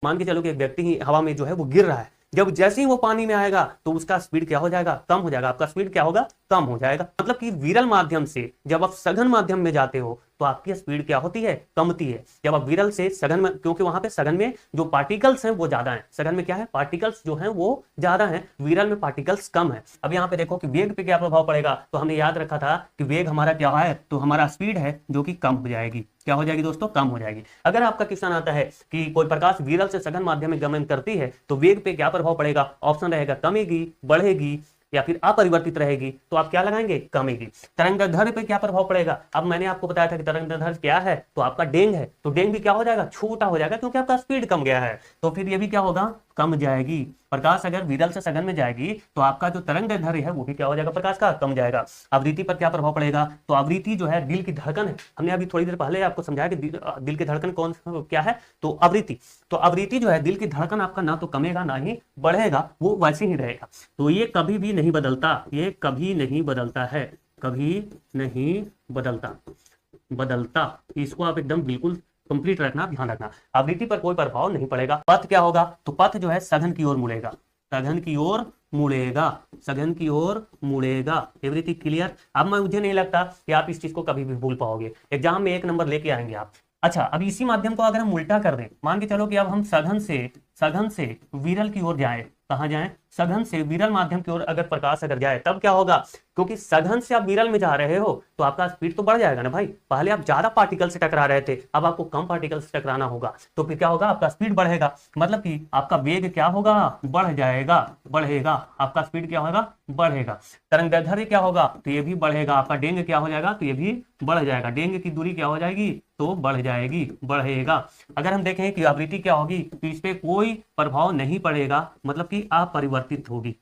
मान के चलो कि एक व्यक्ति ही हवा में जो है वो गिर रहा है, जब जैसे ही वो पानी में आएगा तो उसका स्पीड क्या हो जाएगा, कम हो जाएगा, आपका स्पीड क्या होगा, कम हो जाएगा। मतलब कि विरल माध्यम से जब आप सघन माध्यम में जाते हो तो आपकी स्पीड क्या होती है, कमती है। जब आप विरल से सघन में, क्योंकि वहां पे सघन में जो पार्टिकल्स हैं वो ज्यादा हैं, सघन में क्या है, पार्टिकल्स जो हैं वो ज्यादा हैं, विरल में पार्टिकल्स कम है। अब यहाँ पे देखो कि वेग पे क्या प्रभाव पड़ेगा, तो हमने याद रखा था कि वेग हमारा क्या है, तो हमारा स्पीड है जो कि कम हो जाएगी। क्या हो जाएगी दोस्तों, कम हो जाएगी। अगर आपका क्वेश्चन आता है कि कोई प्रकाश विरल से सघन माध्यम में गमन करती है तो वेग पे क्या प्रभाव पड़ेगा, ऑप्शन रहेगा कमेगी, बढ़ेगी या फिर अपरिवर्तित रहेगी, तो आप क्या लगाएंगे, कमेगी। तरंगदैर्घ्य पे क्या प्रभाव पड़ेगा, अब मैंने आपको बताया था कि तरंगदैर्घ्य क्या है, तो आपका डेंग है, तो डेंग भी क्या हो जाएगा, छोटा हो जाएगा, क्योंकि आपका स्पीड कम गया है, तो फिर ये भी क्या होगा, कम जाएगी। प्रकाश अगर विरल से सघन में जाएगी तो आपका जो तरंगदैर्घ्य है वो भी क्या हो जाएगा, प्रकाश का कम जाएगा। आवृत्ति पर क्या प्रभाव पड़ेगा, तो आवृत्ति जो है दिल की धड़कन है, हमने अभी थोड़ी देर पहले आपको समझाया कि दिल की धड़कन कौन क्या है, तो आवृत्ति। तो आवृत्ति जो है दिल की धड़कन आपका ना तो कमेगा ना ही बढ़ेगा, वो वैसे ही रहेगा। तो ये कभी भी नहीं बदलता, ये कभी नहीं बदलता है, कभी नहीं बदलता। इसको आप एकदम बिल्कुल कंप्लीट रखना, ध्यान रखना, आवृत्ति पर कोई प्रभाव नहीं पड़ेगा। पथ क्या होगा, तो पथ जो है सघन की ओर मुड़ेगा, सघन की ओर मुड़ेगा, सघन की ओर मुड़ेगा। Everything clear. अब मुझे नहीं लगता कि आप इस चीज को कभी भी भूल पाओगे, एग्जाम में 1 नंबर लेके आएंगे आप। अच्छा, अब इसी माध्यम को अगर हम उल्टा कर दें, मान के चलो कि अब हम सघन से विरल की ओर जाए, कहां जाए, सघन से विरल माध्यम की ओर अगर प्रकाश अगर जाए तब क्या होगा, क्योंकि सघन से आप विरल में जा रहे हो तो आपका स्पीड तो बढ़ जाएगा ना भाई। पहले आप ज्यादा पार्टिकल से टकरा रहे थे, अब आपको कम पार्टिकल से टकराना होगा, तो फिर क्या होगा, आपका स्पीड बढ़ेगा, मतलब कि आपका वेग क्या होगा, बढ़ जाएगा, बढ़ेगा, आपका स्पीड क्या होगा, बढ़ेगा। तरंगदैर्घ्य क्या होगा, तो ये भी बढ़ेगा, आपका डेंग क्या हो जाएगा, तो ये भी बढ़ जाएगा, डेंग की दूरी क्या हो जाएगी, तो बढ़ जाएगी, बढ़ेगा। अगर हम देखें कि आवृत्ति क्या होगी, तो इस पे कोई प्रभाव नहीं पड़ेगा, मतलब कि अपरिवर्तित होगी,